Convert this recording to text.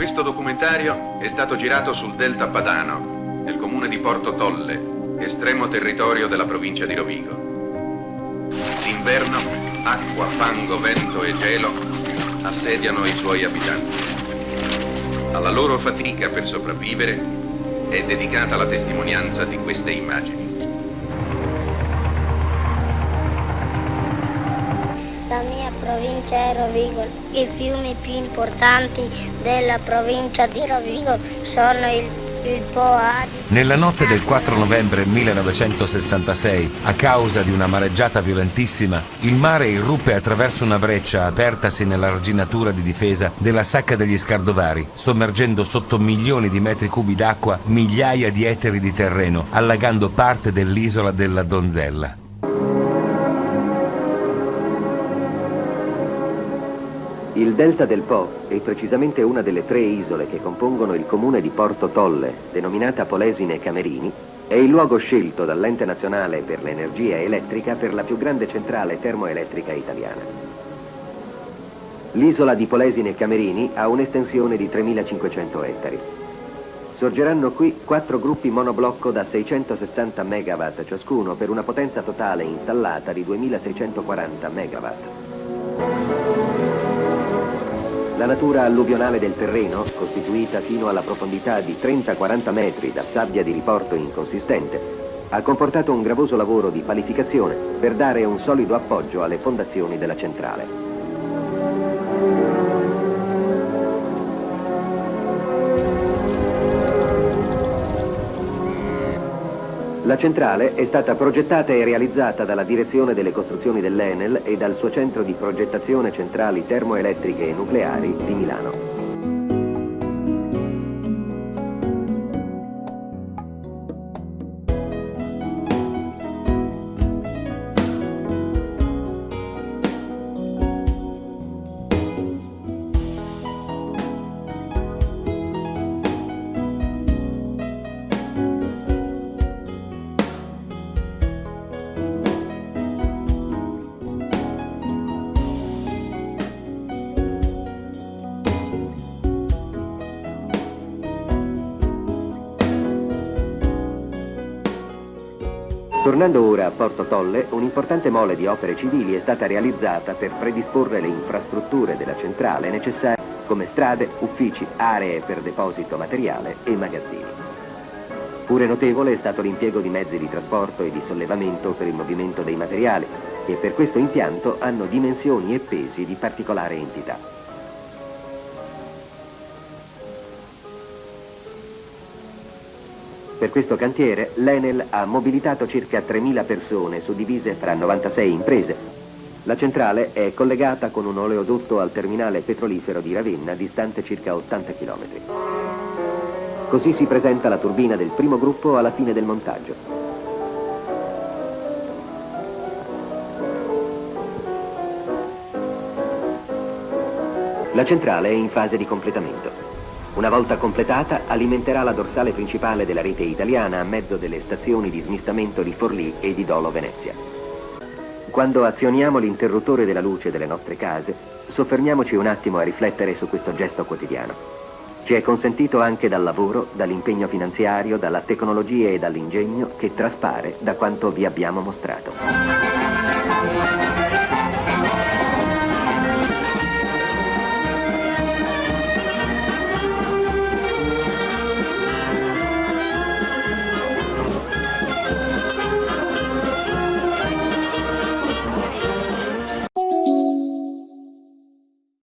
Questo documentario è stato girato sul Delta Padano, nel comune di Porto Tolle, estremo territorio della provincia di Rovigo. D'inverno, acqua, fango, vento e gelo assediano i suoi abitanti. Alla loro fatica per sopravvivere è dedicata la testimonianza di queste immagini. La mia provincia è Rovigo. I fiumi più importanti della provincia di Rovigo sono il Po Adige. Nella notte del 4 novembre 1966, a causa di una mareggiata violentissima, il mare irruppe attraverso una breccia apertasi nell'arginatura di difesa della Sacca degli Scardovari, sommergendo sotto milioni di metri cubi d'acqua migliaia di ettari di terreno, allagando parte dell'isola della Donzella. Il delta del Po, e precisamente una delle 3 isole che compongono il comune di Porto Tolle, denominata Polesine Camerini, è il luogo scelto dall'Ente Nazionale per l'Energia Elettrica per la più grande centrale termoelettrica italiana. L'isola di Polesine Camerini ha un'estensione di 3.500 ettari. Sorgeranno qui 4 gruppi monoblocco da 660 MW ciascuno per una potenza totale installata di 2.640 MW. La natura alluvionale del terreno, costituita fino alla profondità di 30-40 metri da sabbia di riporto inconsistente, ha comportato un gravoso lavoro di palificazione per dare un solido appoggio alle fondazioni della centrale. La centrale è stata progettata e realizzata dalla Direzione delle Costruzioni dell'Enel e dal suo centro di progettazione centrali termoelettriche e nucleari di Milano. Tornando ora a Porto Tolle, un'importante mole di opere civili è stata realizzata per predisporre le infrastrutture della centrale necessarie come strade, uffici, aree per deposito materiale e magazzini. Pure notevole è stato l'impiego di mezzi di trasporto e di sollevamento per il movimento dei materiali, che per questo impianto hanno dimensioni e pesi di particolare entità. Per questo cantiere l'Enel ha mobilitato circa 3.000 persone suddivise fra 96 imprese. La centrale è collegata con un oleodotto al terminale petrolifero di Ravenna, distante circa 80 km. Così si presenta la turbina del primo gruppo alla fine del montaggio. La centrale è in fase di completamento. Una volta completata, alimenterà la dorsale principale della rete italiana a mezzo delle stazioni di smistamento di Forlì e di Dolo Venezia. Quando azioniamo l'interruttore della luce delle nostre case, soffermiamoci un attimo a riflettere su questo gesto quotidiano. Ci è consentito anche dal lavoro, dall'impegno finanziario, dalla tecnologia e dall'ingegno che traspare da quanto vi abbiamo mostrato.